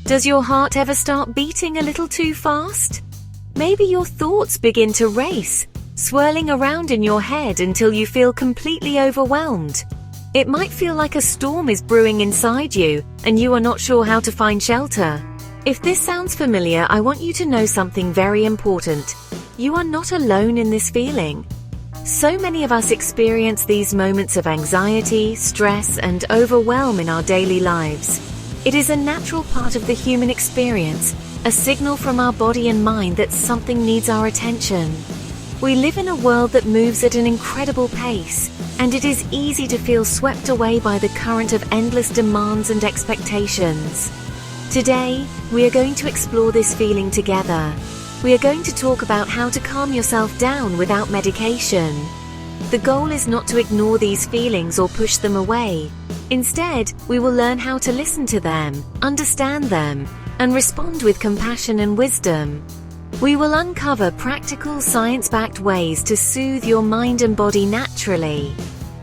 Does your heart ever start beating a little too fast? Maybe your thoughts begin to race, swirling around in your head until you feel completely overwhelmed. It might feel like a storm is brewing inside you, and you are not sure how to find shelter. If this sounds familiar, I want you to know something very important. You are not alone in this feeling. So many of us experience these moments of anxiety, stress, and overwhelm in our daily lives. It is a natural part of the human experience, a signal from our body and mind that something needs our attention. We live in a world that moves at an incredible pace, and it is easy to feel swept away by the current of endless demands and expectations. Today, we are going to explore this feeling together. We are going to talk about how to calm yourself down without medication. The goal is not to ignore these feelings or push them away. Instead, we will learn how to listen to them, understand them, and respond with compassion and wisdom. We will uncover practical, science-backed ways to soothe your mind and body naturally.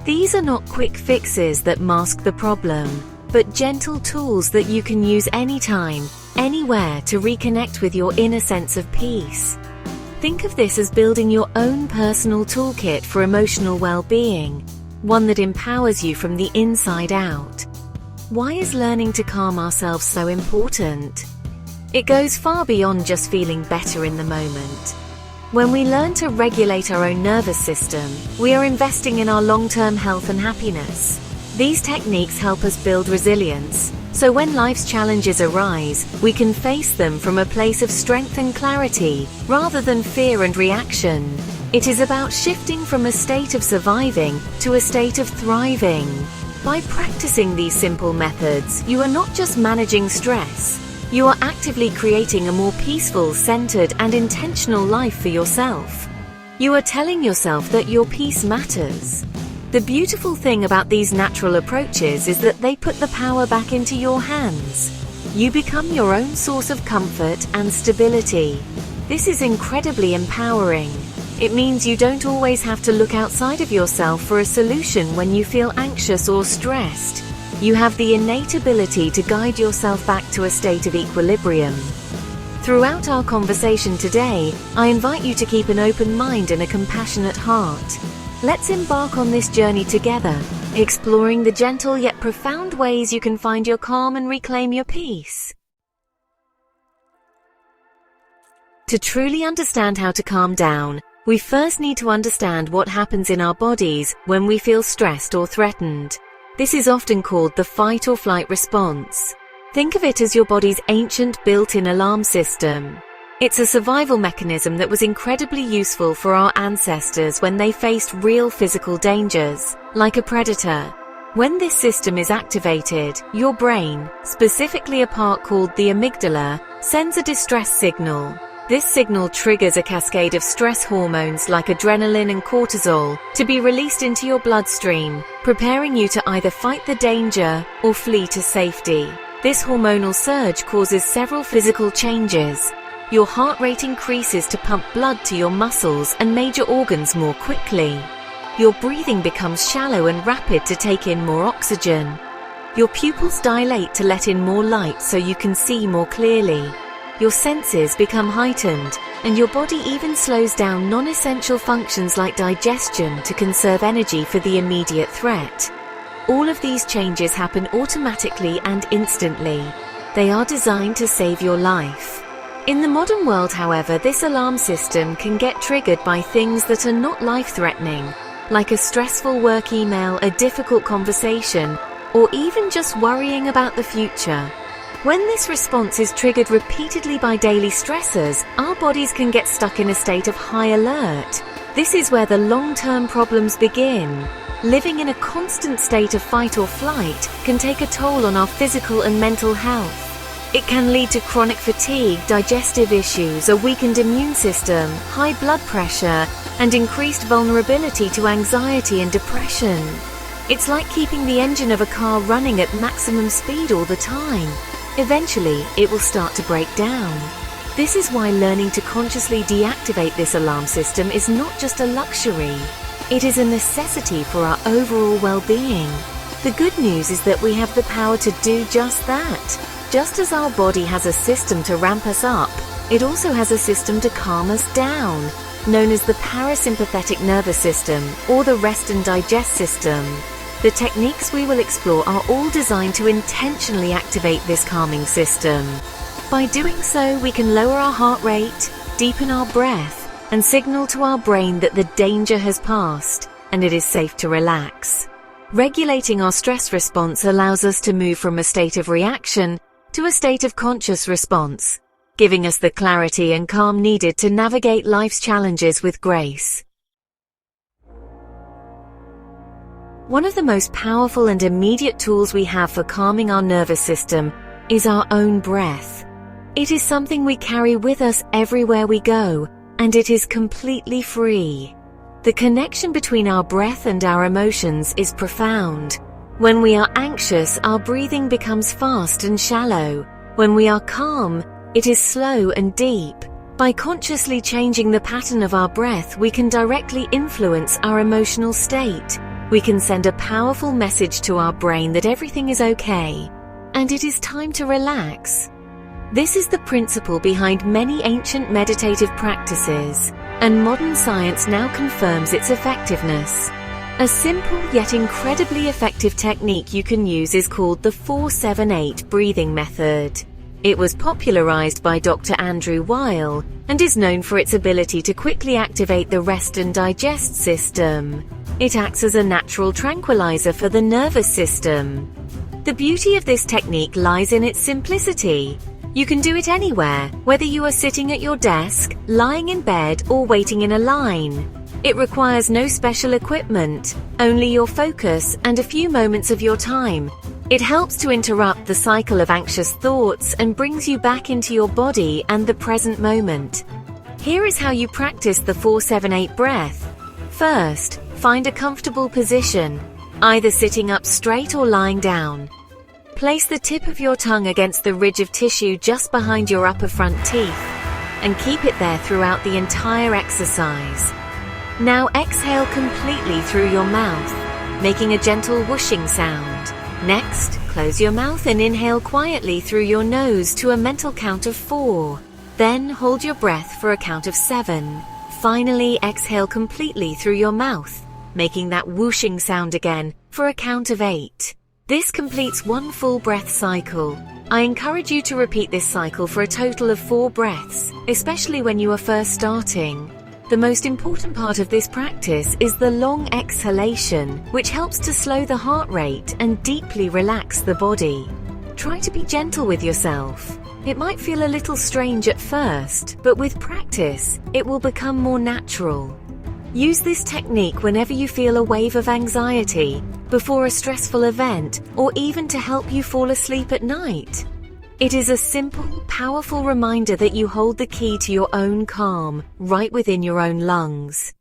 These are not quick fixes that mask the problem, but gentle tools that you can use anytime, anywhere to reconnect with your inner sense of peace. Think of this as building your own personal toolkit for emotional well-being, one that empowers you from the inside out. Why is learning to calm ourselves so important? It goes far beyond just feeling better in the moment. When we learn to regulate our own nervous system, we are investing in our long-term health and happiness. These techniques help us build resilience, so when life's challenges arise, we can face them from a place of strength and clarity, rather than fear and reaction. It is about shifting from a state of surviving to a state of thriving. By practicing these simple methods, you are not just managing stress, you are actively creating a more peaceful, centered, and intentional life for yourself. You are telling yourself that your peace matters. The beautiful thing about these natural approaches is that they put the power back into your hands. You become your own source of comfort and stability. This is incredibly empowering. It means you don't always have to look outside of yourself for a solution when you feel anxious or stressed. You have the innate ability to guide yourself back to a state of equilibrium. Throughout our conversation today, I invite you to keep an open mind and a compassionate heart. Let's embark on this journey together, exploring the gentle yet profound ways you can find your calm and reclaim your peace. To truly understand how to calm down, we first need to understand what happens in our bodies when we feel stressed or threatened. This is often called the fight or flight response. Think of it as your body's ancient built-in alarm system. It's a survival mechanism that was incredibly useful for our ancestors when they faced real physical dangers, like a predator. When this system is activated, your brain, specifically a part called the amygdala, sends a distress signal. This signal triggers a cascade of stress hormones like adrenaline and cortisol to be released into your bloodstream, preparing you to either fight the danger or flee to safety. This hormonal surge causes several physical changes. Your heart rate increases to pump blood to your muscles and major organs more quickly. Your breathing becomes shallow and rapid to take in more oxygen. Your pupils dilate to let in more light so you can see more clearly. Your senses become heightened, and your body even slows down non-essential functions like digestion to conserve energy for the immediate threat. All of these changes happen automatically and instantly. They are designed to save your life. In the modern world, however, this alarm system can get triggered by things that are not life-threatening, like a stressful work email, a difficult conversation, or even just worrying about the future. When this response is triggered repeatedly by daily stressors, our bodies can get stuck in a state of high alert. This is where the long-term problems begin. Living in a constant state of fight or flight can take a toll on our physical and mental health. It can lead to chronic fatigue, digestive issues, a weakened immune system, high blood pressure, and increased vulnerability to anxiety and depression. It's like keeping the engine of a car running at maximum speed all the time. Eventually, it will start to break down. This is why learning to consciously deactivate this alarm system is not just a luxury. It is a necessity for our overall well-being. The good news is that we have the power to do just that. Just as our body has a system to ramp us up, it also has a system to calm us down, known as the parasympathetic nervous system or the rest and digest system. The techniques we will explore are all designed to intentionally activate this calming system. By doing so, we can lower our heart rate, deepen our breath, and signal to our brain that the danger has passed and it is safe to relax. Regulating our stress response allows us to move from a state of reaction to a state of conscious response, giving us the clarity and calm needed to navigate life's challenges with grace. One of the most powerful and immediate tools we have for calming our nervous system is our own breath. It is something we carry with us everywhere we go, and it is completely free. The connection between our breath and our emotions is profound. When we are anxious, our breathing becomes fast and shallow. When we are calm, it is slow and deep. By consciously changing the pattern of our breath, we can directly influence our emotional state. We can send a powerful message to our brain that everything is okay, and it is time to relax. This is the principle behind many ancient meditative practices, and modern science now confirms its effectiveness. A simple yet incredibly effective technique you can use is called the 4-7-8 breathing method. It was popularized by Dr. Andrew Weil and is known for its ability to quickly activate the rest and digest system. It acts as a natural tranquilizer for the nervous system. The beauty of this technique lies in its simplicity. You can do it anywhere, whether you are sitting at your desk, lying in bed, or waiting in a line. It requires no special equipment, only your focus and a few moments of your time. It helps to interrupt the cycle of anxious thoughts and brings you back into your body and the present moment. Here is how you practice the 4-7-8 breath. First, find a comfortable position, either sitting up straight or lying down. Place the tip of your tongue against the ridge of tissue just behind your upper front teeth, and keep it there throughout the entire exercise. Now exhale completely through your mouth, making a gentle whooshing sound. Next, close your mouth and inhale quietly through your nose to a mental count of 4. Then hold your breath for a count of 7. Finally, exhale completely through your mouth, making that whooshing sound again for a count of 8. This completes one full breath cycle. I encourage you to repeat this cycle for a total of 4 breaths, especially when you are first starting. The most important part of this practice is the long exhalation, which helps to slow the heart rate and deeply relax the body. Try to be gentle with yourself. It might feel a little strange at first, but with practice, it will become more natural. Use this technique whenever you feel a wave of anxiety, before a stressful event, or even to help you fall asleep at night. It is a simple, powerful reminder that you hold the key to your own calm, right within your own lungs.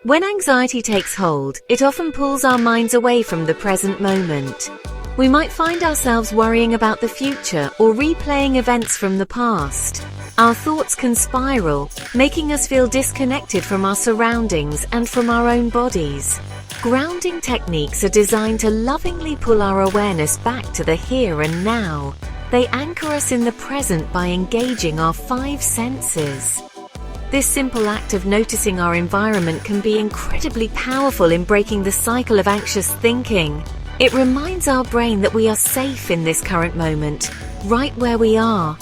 When anxiety takes hold, it often pulls our minds away from the present moment. We might find ourselves worrying about the future or replaying events from the past. Our thoughts can spiral, making us feel disconnected from our surroundings and from our own bodies. Grounding techniques are designed to lovingly pull our awareness back to the here and now. They anchor us in the present by engaging our 5 senses. This simple act of noticing our environment can be incredibly powerful in breaking the cycle of anxious thinking. It reminds our brain that we are safe in this current moment, right where we are.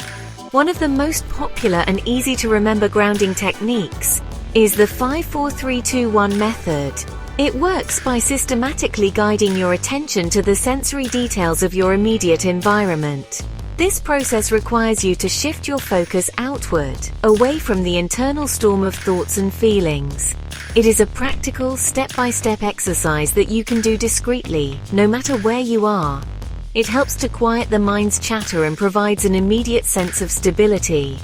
One of the most popular and easy to remember grounding techniques is the 5-4-3-2-1 method. It works by systematically guiding your attention to the sensory details of your immediate environment. This process requires you to shift your focus outward, away from the internal storm of thoughts and feelings. It is a practical, step-by-step exercise that you can do discreetly, no matter where you are. It helps to quiet the mind's chatter and provides an immediate sense of stability.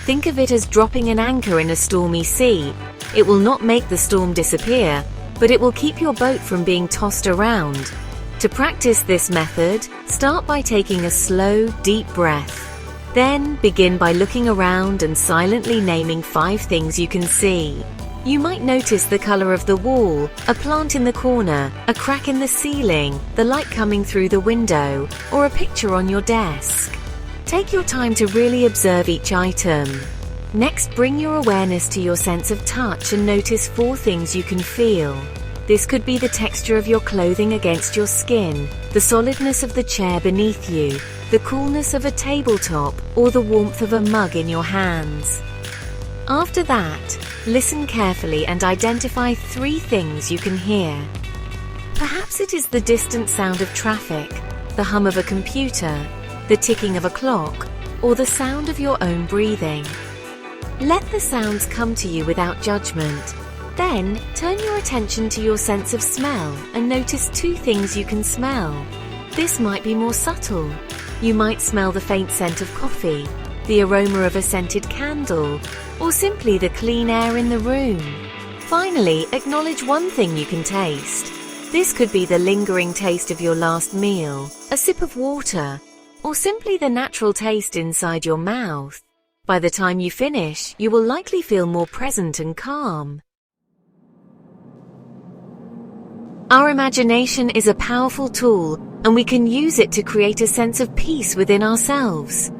Think of it as dropping an anchor in a stormy sea. It will not make the storm disappear, but it will keep your boat from being tossed around. To practice this method, start by taking a slow, deep breath. Then begin by looking around and silently naming 5 things you can see. You might notice the color of the wall, a plant in the corner, a crack in the ceiling, the light coming through the window, or a picture on your desk. Take your time to really observe each item. Next, bring your awareness to your sense of touch and notice 4 things you can feel. This could be the texture of your clothing against your skin, the solidness of the chair beneath you, the coolness of a tabletop, or the warmth of a mug in your hands. After that, listen carefully and identify 3 things you can hear. Perhaps it is the distant sound of traffic, the hum of a computer, the ticking of a clock, or the sound of your own breathing. Let the sounds come to you without judgment. Then, turn your attention to your sense of smell and notice 2 things you can smell. This might be more subtle. You might smell the faint scent of coffee, the aroma of a scented candle, or simply the clean air in the room. Finally, acknowledge 1 thing you can taste. This could be the lingering taste of your last meal, a sip of water, or simply the natural taste inside your mouth. By the time you finish, you will likely feel more present and calm. Our imagination is a powerful tool, and we can use it to create a sense of peace within ourselves.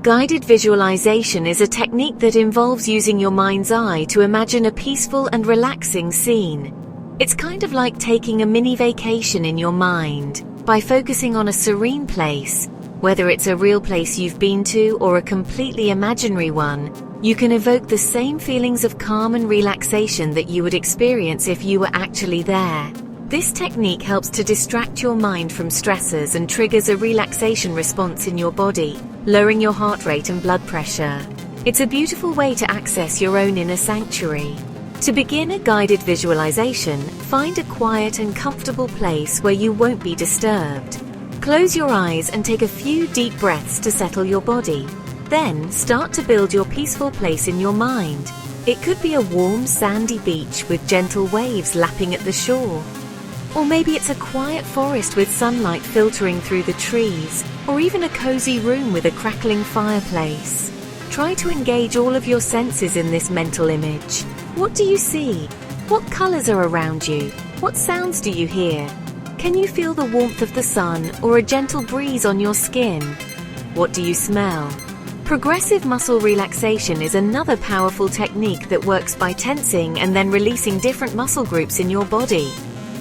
Guided visualization is a technique that involves using your mind's eye to imagine a peaceful and relaxing scene. It's kind of like taking a mini vacation in your mind. By focusing on a serene place, whether it's a real place you've been to or a completely imaginary one, you can evoke the same feelings of calm and relaxation that you would experience if you were actually there. This technique helps to distract your mind from stressors and triggers a relaxation response in your body, lowering your heart rate and blood pressure. It's a beautiful way to access your own inner sanctuary. To begin a guided visualization, find a quiet and comfortable place where you won't be disturbed. Close your eyes and take a few deep breaths to settle your body. Then, start to build your peaceful place in your mind. It could be a warm, sandy beach with gentle waves lapping at the shore. Or maybe it's a quiet forest with sunlight filtering through the trees, or even a cozy room with a crackling fireplace. Try to engage all of your senses in this mental image. What do you see? What colors are around you? What sounds do you hear? Can you feel the warmth of the sun or a gentle breeze on your skin? What do you smell? Progressive muscle relaxation is another powerful technique that works by tensing and then releasing different muscle groups in your body.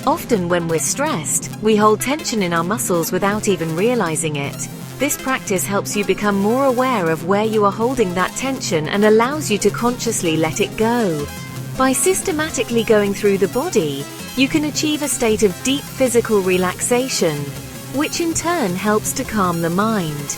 Often when we're stressed, we hold tension in our muscles without even realizing it. This practice helps you become more aware of where you are holding that tension and allows you to consciously let it go. By systematically going through the body, you can achieve a state of deep physical relaxation, which in turn helps to calm the mind.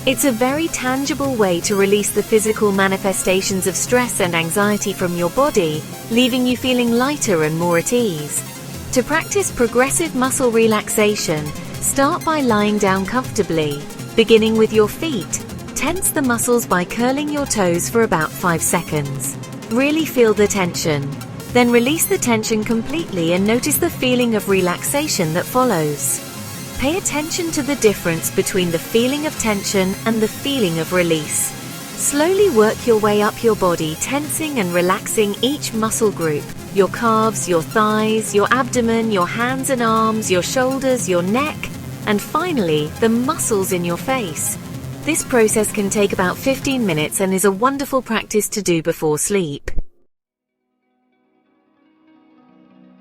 It's a very tangible way to release the physical manifestations of stress and anxiety from your body, leaving you feeling lighter and more at ease. To practice progressive muscle relaxation, start by lying down comfortably, beginning with your feet. Tense the muscles by curling your toes for about 5 seconds. Really feel the tension. Then release the tension completely and notice the feeling of relaxation that follows. Pay attention to the difference between the feeling of tension and the feeling of release. Slowly work your way up your body, tensing and relaxing each muscle group. Your calves, your thighs, your abdomen, your hands and arms, your shoulders, your neck, and finally, the muscles in your face. This process can take about 15 minutes and is a wonderful practice to do before sleep.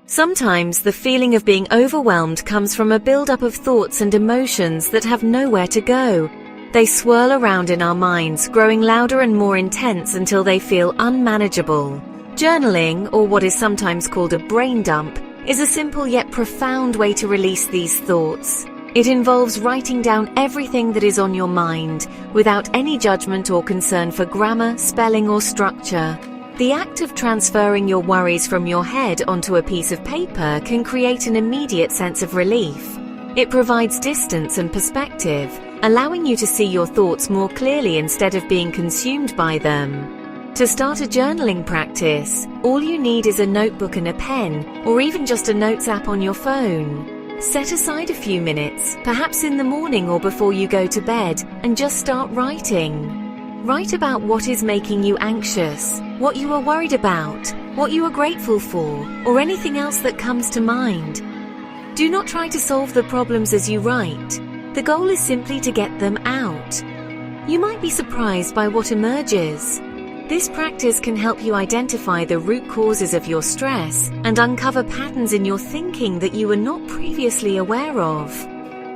Sometimes the feeling of being overwhelmed comes from a build-up of thoughts and emotions that have nowhere to go. They swirl around in our minds, growing louder and more intense until they feel unmanageable. Journaling, or what is sometimes called a brain dump, is a simple yet profound way to release these thoughts. It involves writing down everything that is on your mind, without any judgment or concern for grammar, spelling, or structure. The act of transferring your worries from your head onto a piece of paper can create an immediate sense of relief. It provides distance and perspective, allowing you to see your thoughts more clearly instead of being consumed by them. To start a journaling practice, all you need is a notebook and a pen, or even just a notes app on your phone. Set aside a few minutes, perhaps in the morning or before you go to bed, and just start writing. Write about what is making you anxious, what you are worried about, what you are grateful for, or anything else that comes to mind. Do not try to solve the problems as you write. The goal is simply to get them out. You might be surprised by what emerges. This practice can help you identify the root causes of your stress and uncover patterns in your thinking that you were not previously aware of.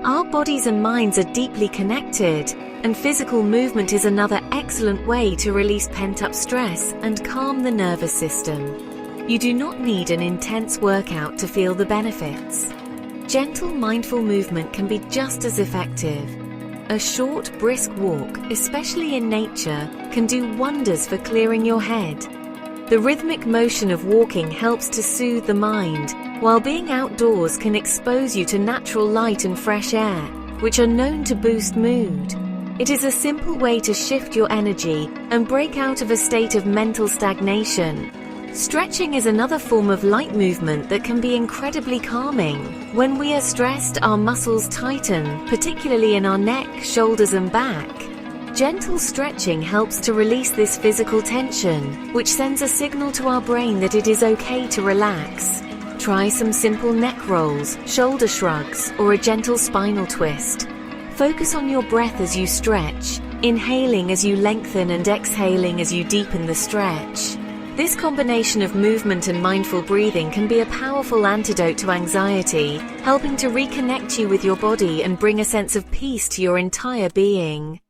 Our bodies and minds are deeply connected, and physical movement is another excellent way to release pent-up stress and calm the nervous system. You do not need an intense workout to feel the benefits. Gentle, mindful movement can be just as effective. A short, brisk walk, especially in nature, can do wonders for clearing your head. The rhythmic motion of walking helps to soothe the mind, while being outdoors can expose you to natural light and fresh air, which are known to boost mood. It is a simple way to shift your energy and break out of a state of mental stagnation. Stretching is another form of light movement that can be incredibly calming. When we are stressed, our muscles tighten, particularly in our neck, shoulders, and back. Gentle stretching helps to release this physical tension, which sends a signal to our brain that it is okay to relax. Try some simple neck rolls, shoulder shrugs, or a gentle spinal twist. Focus on your breath as you stretch, inhaling as you lengthen and exhaling as you deepen the stretch. This combination of movement and mindful breathing can be a powerful antidote to anxiety, helping to reconnect you with your body and bring a sense of peace to your entire being.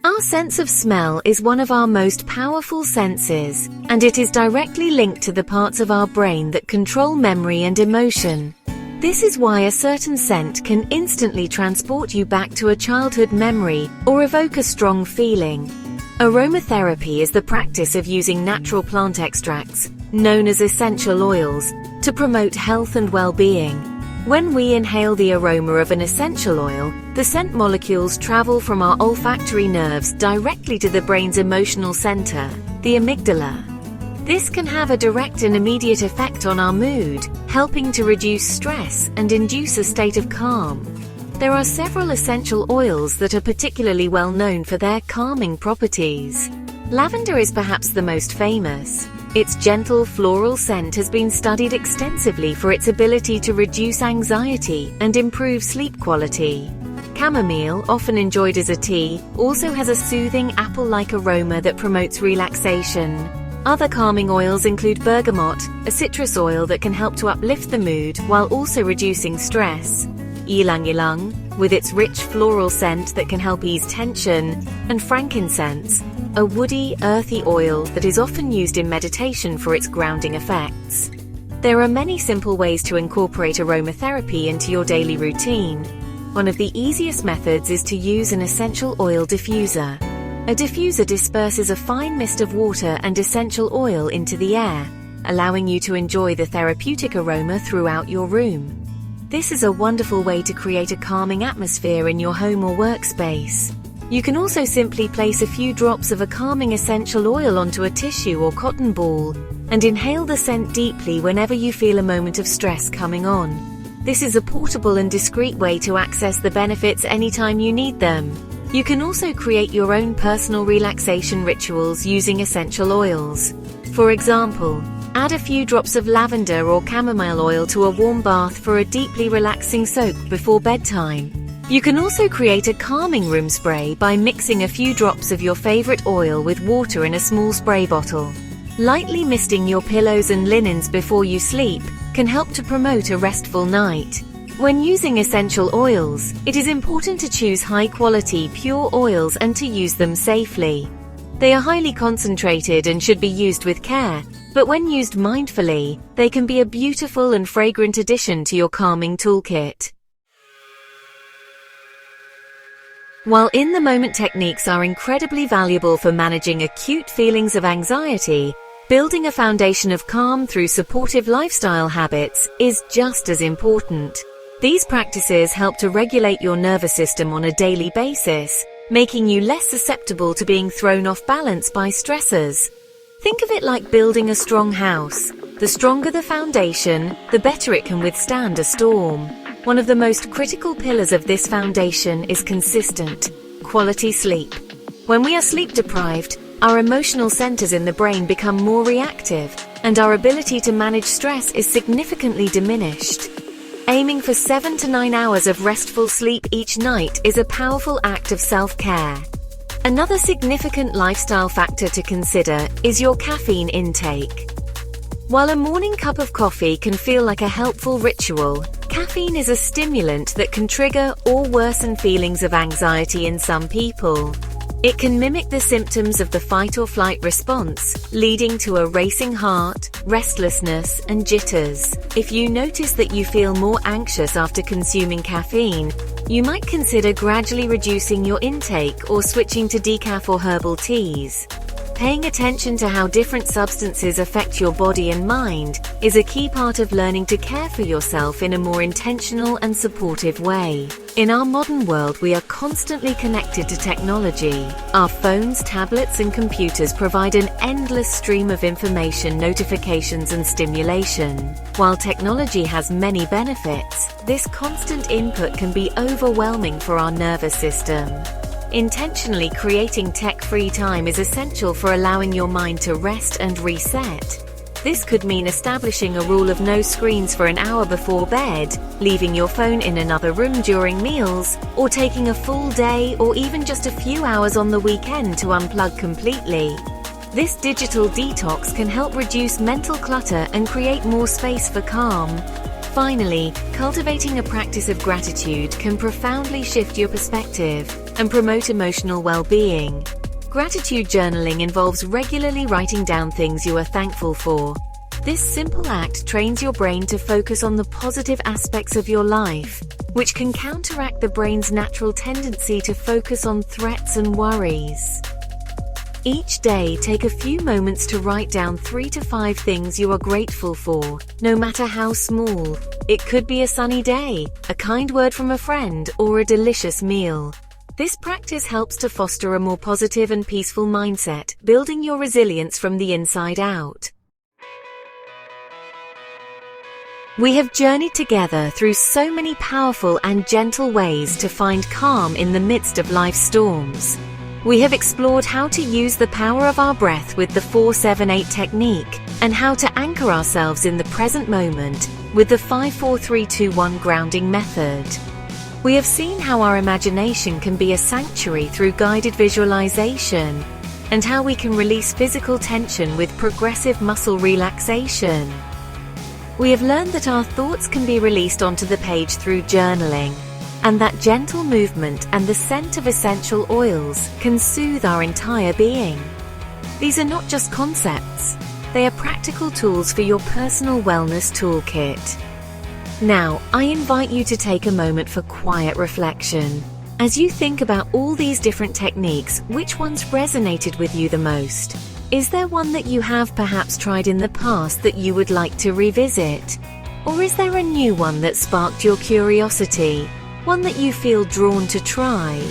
Our sense of smell is one of our most powerful senses, and it is directly linked to the parts of our brain that control memory and emotion. This is why a certain scent can instantly transport you back to a childhood memory or evoke a strong feeling. Aromatherapy is the practice of using natural plant extracts, known as essential oils, to promote health and well-being. When we inhale the aroma of an essential oil, the scent molecules travel from our olfactory nerves directly to the brain's emotional center, the amygdala. This can have a direct and immediate effect on our mood, helping to reduce stress and induce a state of calm. There are several essential oils that are particularly well known for their calming properties. Lavender is perhaps the most famous. Its gentle floral scent has been studied extensively for its ability to reduce anxiety and improve sleep quality. Chamomile, often enjoyed as a tea, also has a soothing apple-like aroma that promotes relaxation. Other calming oils include bergamot, a citrus oil that can help to uplift the mood while also reducing stress. Ylang-ylang, with its rich floral scent that can help ease tension, and frankincense, a woody, earthy oil that is often used in meditation for its grounding effects. There are many simple ways to incorporate aromatherapy into your daily routine. One of the easiest methods is to use an essential oil diffuser. A diffuser disperses a fine mist of water and essential oil into the air, allowing you to enjoy the therapeutic aroma throughout your room. This is a wonderful way to create a calming atmosphere in your home or workspace. You can also simply place a few drops of a calming essential oil onto a tissue or cotton ball and inhale the scent deeply whenever you feel a moment of stress coming on. This is a portable and discreet way to access the benefits anytime you need them. You can also create your own personal relaxation rituals using essential oils. For example, add a few drops of lavender or chamomile oil to a warm bath for a deeply relaxing soak before bedtime. You can also create a calming room spray by mixing a few drops of your favorite oil with water in a small spray bottle. Lightly misting your pillows and linens before you sleep can help to promote a restful night. When using essential oils, it is important to choose high-quality, pure oils and to use them safely. They are highly concentrated and should be used with care, but when used mindfully, they can be a beautiful and fragrant addition to your calming toolkit. While in-the-moment techniques are incredibly valuable for managing acute feelings of anxiety, building a foundation of calm through supportive lifestyle habits is just as important. These practices help to regulate your nervous system on a daily basis, making you less susceptible to being thrown off balance by stressors. Think of it like building a strong house. The stronger the foundation, the better it can withstand a storm. One of the most critical pillars of this foundation is consistent, quality sleep. When we are sleep deprived, our emotional centers in the brain become more reactive, and our ability to manage stress is significantly diminished. Aiming for 7 to 9 hours of restful sleep each night is a powerful act of self-care. Another significant lifestyle factor to consider is your caffeine intake. While a morning cup of coffee can feel like a helpful ritual, caffeine is a stimulant that can trigger or worsen feelings of anxiety in some people. It can mimic the symptoms of the fight or flight response, leading to a racing heart, restlessness, and jitters. If you notice that you feel more anxious after consuming caffeine, you might consider gradually reducing your intake or switching to decaf or herbal teas. Paying attention to how different substances affect your body and mind is a key part of learning to care for yourself in a more intentional and supportive way. In our modern world, we are constantly connected to technology. Our phones, tablets, and computers provide an endless stream of information, notifications, and stimulation. While technology has many benefits, this constant input can be overwhelming for our nervous system. Intentionally creating tech-free time is essential for allowing your mind to rest and reset. This could mean establishing a rule of no screens for an hour before bed, leaving your phone in another room during meals, or taking a full day or even just a few hours on the weekend to unplug completely. This digital detox can help reduce mental clutter and create more space for calm. Finally, cultivating a practice of gratitude can profoundly shift your perspective and promote emotional well-being. Gratitude journaling involves regularly writing down things you are thankful for. This simple act trains your brain to focus on the positive aspects of your life, which can counteract the brain's natural tendency to focus on threats and worries. Each day, take a few moments to write down 3 to 5 things you are grateful for, no matter how small. It could be a sunny day, a kind word from a friend, or a delicious meal. This practice helps to foster a more positive and peaceful mindset, building your resilience from the inside out. We have journeyed together through so many powerful and gentle ways to find calm in the midst of life's storms. We have explored how to use the power of our breath with the 4-7-8 technique, and how to anchor ourselves in the present moment with the 5-4-3-2-1 grounding method. We have seen how our imagination can be a sanctuary through guided visualization, and how we can release physical tension with progressive muscle relaxation. We have learned that our thoughts can be released onto the page through journaling, and that gentle movement and the scent of essential oils can soothe our entire being. These are not just concepts, they are practical tools for your personal wellness toolkit. Now, I invite you to take a moment for quiet reflection. As you think about all these different techniques, which ones resonated with you the most? Is there one that you have perhaps tried in the past that you would like to revisit? Or is there a new one that sparked your curiosity? One that you feel drawn to try?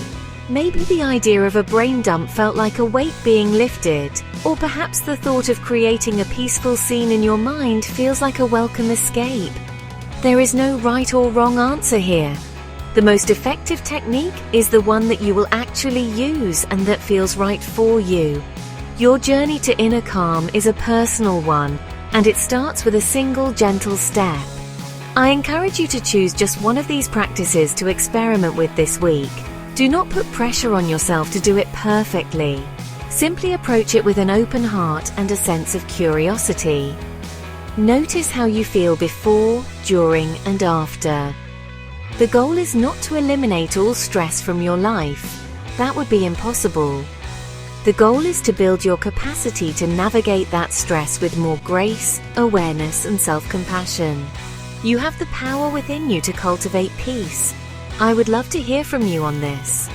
Maybe the idea of a brain dump felt like a weight being lifted, or perhaps the thought of creating a peaceful scene in your mind feels like a welcome escape. There is no right or wrong answer here. The most effective technique is the one that you will actually use and that feels right for you. Your journey to inner calm is a personal one, and it starts with a single gentle step. I encourage you to choose just one of these practices to experiment with this week. Do not put pressure on yourself to do it perfectly. Simply approach it with an open heart and a sense of curiosity. Notice how you feel before, during, and after. The goal is not to eliminate all stress from your life. That would be impossible. The goal is to build your capacity to navigate that stress with more grace, awareness, and self-compassion. You have the power within you to cultivate peace. I would love to hear from you on this.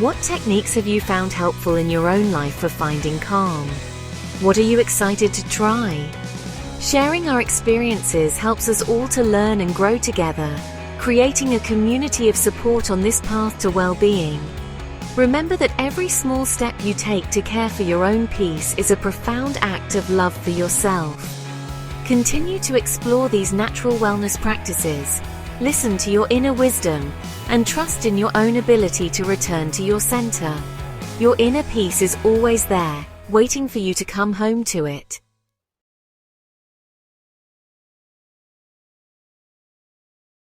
What techniques have you found helpful in your own life for finding calm? What are you excited to try? Sharing our experiences helps us all to learn and grow together, creating a community of support on this path to well-being. Remember that every small step you take to care for your own peace is a profound act of love for yourself. Continue to explore these natural wellness practices, listen to your inner wisdom, and trust in your own ability to return to your center. Your inner peace is always there, waiting for you to come home to it.